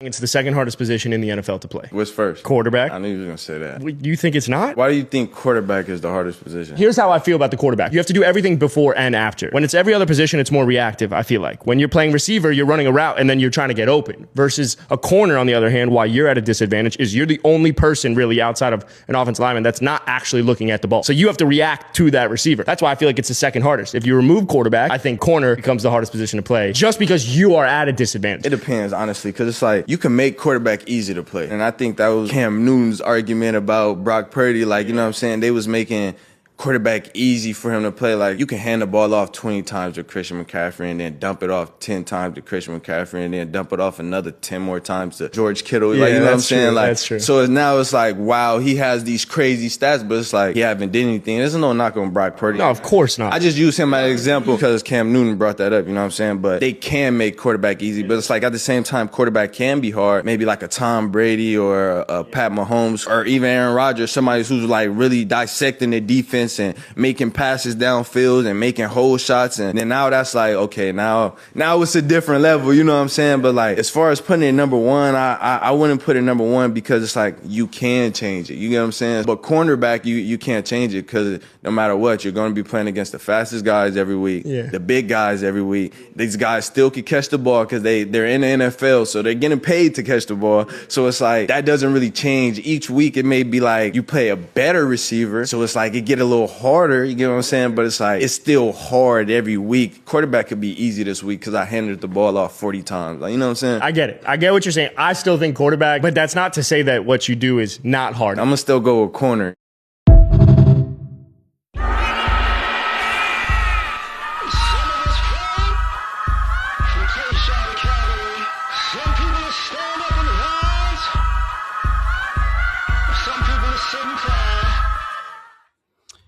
It's the second hardest position in the NFL to play. What's first? Quarterback. I knew you were going to say that. You think it's not? Why do you think quarterback is the hardest position? Here's how I feel about the quarterback. You have to do everything before and after. When it's every other position, it's more reactive, I feel like. When you're playing receiver, you're running a route and then you're trying to get open. Versus a corner, on the other hand, why you're at a disadvantage is you're the only person really outside of an offensive lineman that's not actually looking at the ball. So you have to react to that receiver. That's why I feel like it's the second hardest. If you remove quarterback, I think corner becomes the hardest position to play just because you are at a disadvantage. It depends, honestly, because it's like you can make quarterback easy to play. And I think that was Cam Newton's argument about Brock Purdy. Like, you know what I'm saying? They was making quarterback easy for him to play. Like, you can hand the ball off 20 times to Christian McCaffrey and then dump it off 10 times to Christian McCaffrey and then dump it off another 10 more times to George Kittle. Yeah, like, you know what I'm saying? True. Like, that's true. So now it's like, wow, he has these crazy stats, but it's like he haven't did anything. There's no knock on Brock Purdy. No, of course not. I just use him as an example because Cam Newton brought that up, you know what I'm saying? But they can make quarterback easy, but it's like at the same time, quarterback can be hard. Maybe like a Tom Brady or a Pat Mahomes or even Aaron Rodgers, somebody who's like really dissecting the defense and making passes downfield and making hole shots. And then now that's like, okay, now it's a different level, you know what I'm saying? But like, as far as putting it number one, I wouldn't put it number one because it's like, you can change it. You get what I'm saying? But cornerback, you can't change it because no matter what, you're going to be playing against the fastest guys every week, the big guys every week. These guys still can catch the ball because they're in the NFL, so they're getting paid to catch the ball. So it's like, that doesn't really change. Each week, it may be like you play a better receiver, so it's like it get a little harder. You get what I'm saying? But it's like, it's still hard every week. Quarterback could be easy this week because I handed the ball off 40 times. Like, you know what I'm saying? I get it. I get what you're saying. I still think quarterback, but that's not to say that what you do is not hard. I'm going to still go with corner.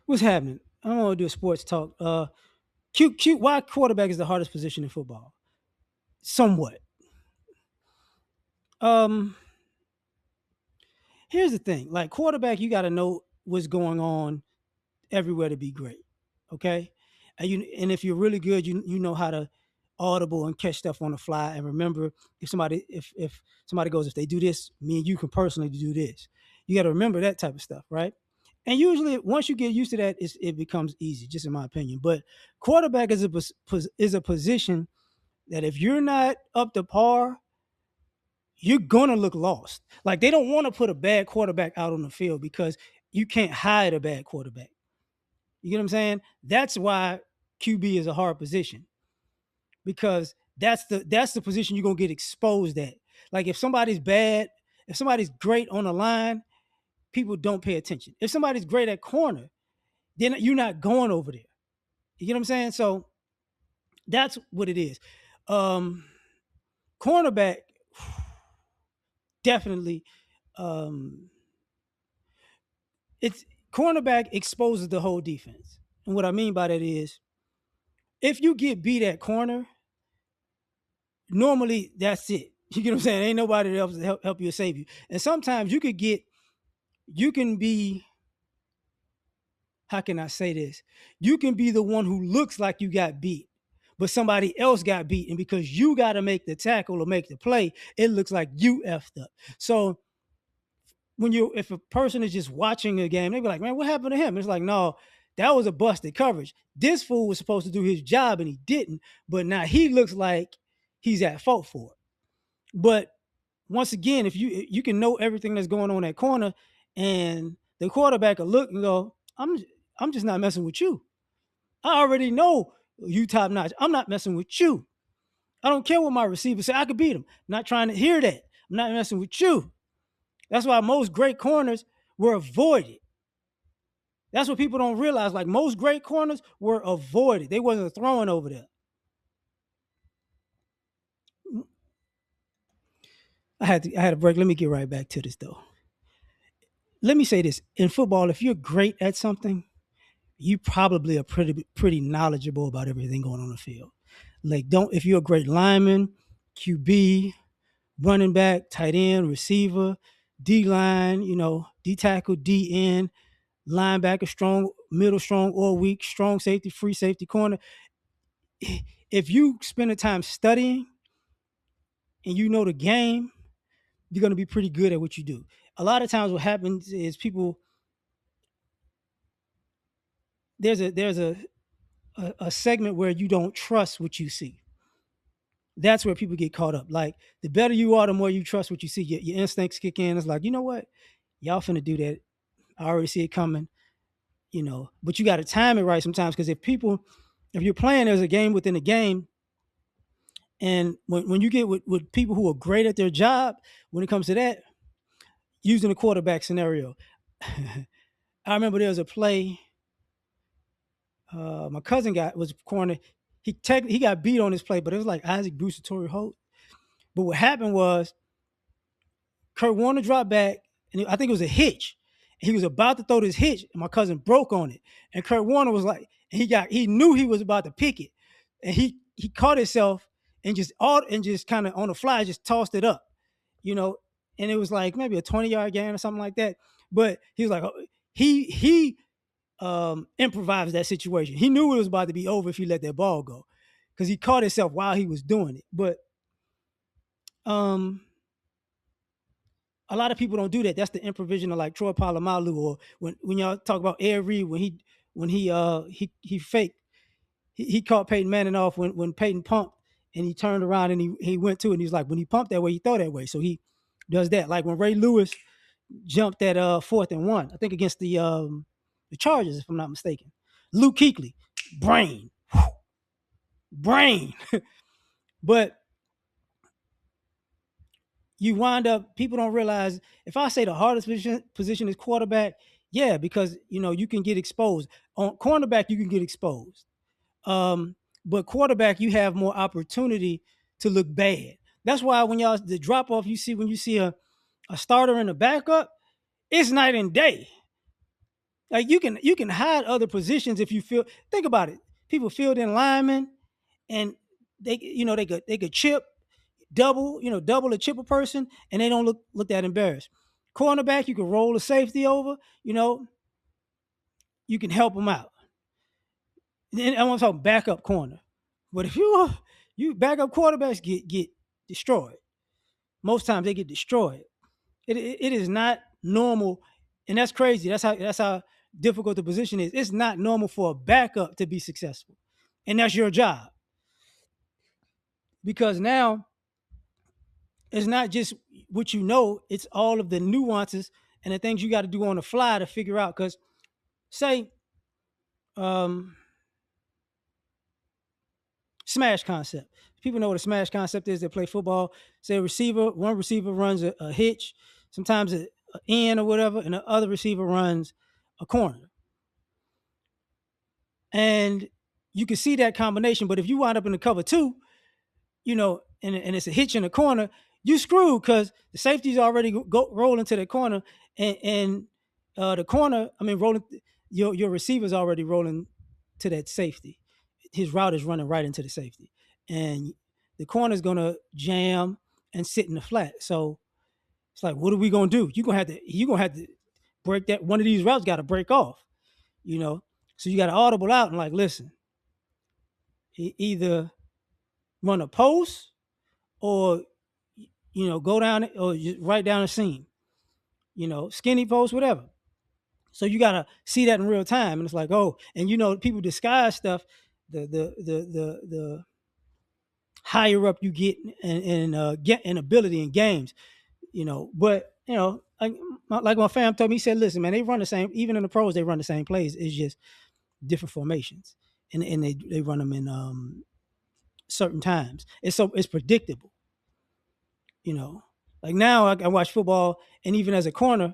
What's happening? I don't want to do a sports talk. Cute. Why quarterback is the hardest position in football? Somewhat. Here's the thing. Like, quarterback, you got to know what's going on everywhere to be great. Okay? And if you're really good, you know how to audible and catch stuff on the fly. And remember, if somebody goes, if they do this, me and you can personally do this. You got to remember that type of stuff, right? And usually, once you get used to that, it becomes easy, just in my opinion. But quarterback is a position that if you're not up to par, you're going to look lost. Like, they don't want to put a bad quarterback out on the field because you can't hide a bad quarterback. You get what I'm saying? That's why QB is a hard position, because that's the position you're going to get exposed at. Like, if somebody's bad, if somebody's great on the line, people don't pay attention. If somebody's great at corner, then you're not going over there. You get what I'm saying? So that's what it is. Cornerback, definitely. It's cornerback exposes the whole defense. And what I mean by that is, if you get beat at corner, normally that's it. You get what I'm saying? Ain't nobody else to help you or save you. And sometimes you can be, how can I say this? You can be the one who looks like you got beat, but somebody else got beat. And because you got to make the tackle or make the play, it looks like you effed up. So if a person is just watching a game, they be like, man, what happened to him? It's like, no, that was a busted coverage. This fool was supposed to do his job and he didn't, but now he looks like he's at fault for it. But once again, if you can know everything that's going on at corner, and the quarterback will look and go, I'm just not messing with you. I already know you top notch. I'm not messing with you. I don't care what my receiver say. I could beat him. I'm not trying to hear that. I'm not messing with you. That's why most great corners were avoided. That's what people don't realize. Like, most great corners were avoided. They wasn't throwing over there. I had a break. Let me get right back to this, though. Let me say this. In football, if you're great at something, you probably are pretty knowledgeable about everything going on the field. Like, if you're a great lineman, QB, running back, tight end, receiver, D-line, D tackle, D end, linebacker, strong, middle strong or weak, strong safety, free safety, corner. If you spend the time studying and you know the game, you're going to be pretty good at what you do. A lot of times what happens is people there's a segment where you don't trust what you see. That's where people get caught up. Like the better you are, the more you trust what you see. Your instincts kick in. It's like, you know what? Y'all finna do that. I already see it coming, but you got to time it right sometimes. Because if you're playing, there's a game within a game. And when you get with people who are great at their job, when it comes to that, using the quarterback scenario, I remember there was a play. My cousin was corner. He got beat on this play, but it was like Isaac Bruce or Torrey Holt. But what happened was Kurt Warner dropped back, and I think it was a hitch. He was about to throw this hitch, and my cousin broke on it. And Kurt Warner was like, he knew he was about to pick it, and he caught himself and just kind of on the fly just tossed it up, and it was like maybe a 20-yard gain or something like that. But he was like, he improvised that situation. He knew it was about to be over if he let that ball go, because he caught himself while he was doing it. But a lot of people don't do that. That's the improvision of like Troy Polamalu, or when y'all talk about Ed Reed when he faked. He caught Peyton Manning off when Peyton pumped, and he turned around and he went to it, and he was like, when he pumped that way, he throw that way. So he does that. Like when Ray Lewis jumped at 4th and 1, I think against the Chargers, if I'm not mistaken. Luke Kuechly, brain. But you wind up, people don't realize, if I say the hardest position is quarterback, yeah, because you can get exposed. On cornerback, you can get exposed. But quarterback, you have more opportunity to look bad. That's why when the drop off when you see a starter and a backup, it's night and day. Like you can hide other positions if you think about it. People field in linemen, and they could chip double a chip a person, and they don't look that embarrassed. Cornerback, you can roll a safety over, you can help them out. Then I want to talk backup corner. But if you backup quarterbacks get destroyed. Most times they get destroyed. It is not normal, and that's crazy. That's how difficult the position is. It's not normal for a backup to be successful, and that's your job. Because now it's not just what it's all of the nuances and the things you got to do on the fly to figure out. Because say smash concept. People know what a smash concept is. They play football. Say one receiver runs a hitch, sometimes an end or whatever, and the other receiver runs a corner. And you can see that combination. But if you wind up in the cover 2, and it's a hitch in the corner, you screwed, because the safety's already rolling to the corner, and the corner, rolling, your receiver's already rolling to that safety. His route is running right into the safety, and the corner's gonna jam and sit in the flat. So it's like, what are we gonna do? You're gonna have to break that. One of these routes got to break off, So you got to audible out and like, listen, either run a post or go down it, or just right down the seam, skinny post, whatever. So you got to see that in real time, and it's like, oh, and people disguise stuff. The higher up you get and get an ability in games, but like my fam told me, he said, listen, man, they run the same, even in the pros, they run the same plays. It's just different formations, and they run them in certain times. It's predictable, like now I watch football, and even as a corner,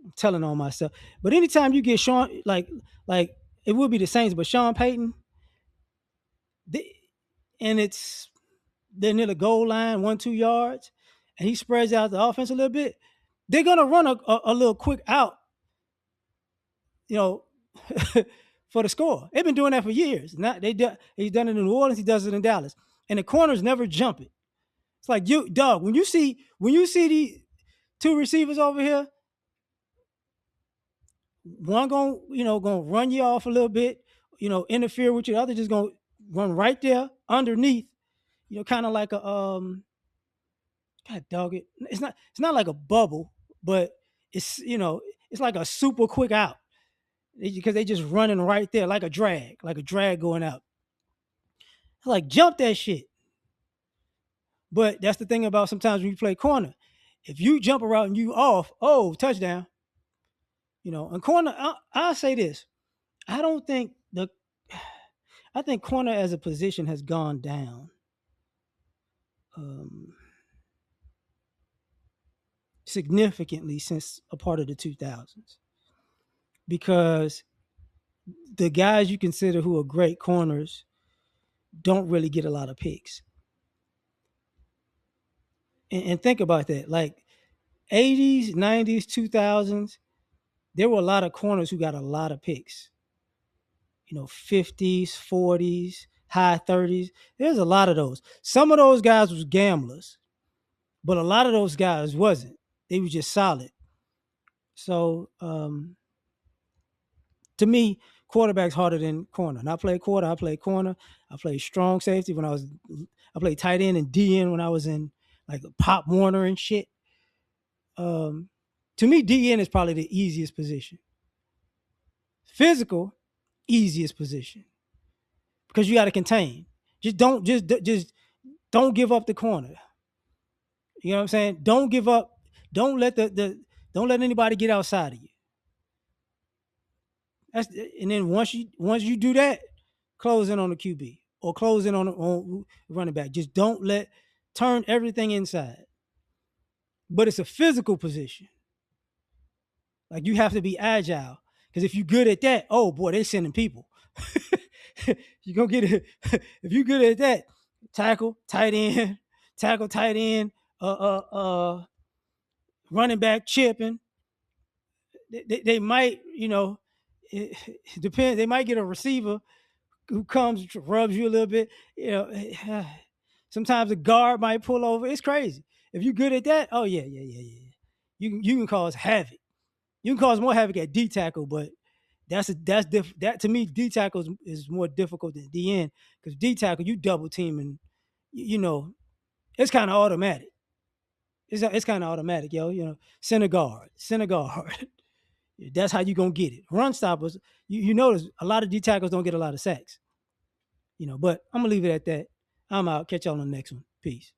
I'm telling on myself, but anytime you get Sean, like it would be the Saints, but Sean Payton, and they're near the goal line, 1-2 yards, and he spreads out the offense a little bit, they're gonna run a little quick out, for the score. They've been doing that for years. He's done it in New Orleans, he does it in Dallas, and the corners never jump it. It's like, dog, when you see the 2 receivers over here, one gonna run you off a little bit, interfere with you. The other just gonna run right there underneath, kind of like God dog it. It's not like a bubble, but it's it's like a super quick out because they just running right there like a drag going out. Like jump that shit. But that's the thing about sometimes when you play corner. If you jump around and you off, oh, touchdown. And corner, I'll say this. I don't think I think corner as a position has gone down significantly since a part of the 2000s because the guys you consider who are great corners don't really get a lot of picks. And think about that. Like 80s, 90s, 2000s, there were a lot of corners who got a lot of picks. 50s, 40s, high 30s. There's a lot of those. Some of those guys was gamblers, but a lot of those guys wasn't. They were just solid. So to me, quarterback's harder than corner. And I played quarter, I played corner, I played strong safety I played tight end and DN when I was in like Pop Warner and shit. To me, DN is probably the easiest position. Physical, easiest position because you got to contain. Just don't give up the corner. You know what I'm saying? Don't give up. Don't let don't let anybody get outside of you. And then once you do that, close in on the QB or close in on running back. Just don't turn everything inside. But it's a physical position. Like you have to be agile because if you're good at that, oh boy, they're sending people. You're gonna get it if you're good at that. Tackle, tight end, running back, chipping. They might, it depends. They might get a receiver who comes, rubs you a little bit. Sometimes a guard might pull over. It's crazy. If you're good at that, oh yeah. You can cause havoc. You can cause more havoc at D tackle, but that to me D tackle is more difficult than DN because D tackle you double team and it's kind of automatic. It's kind of automatic, yo. Center guard. That's how you gonna get it. Run stoppers, you notice a lot of D tackles don't get a lot of sacks. But I'm gonna leave it at that. I'm out. Catch y'all on the next one. Peace.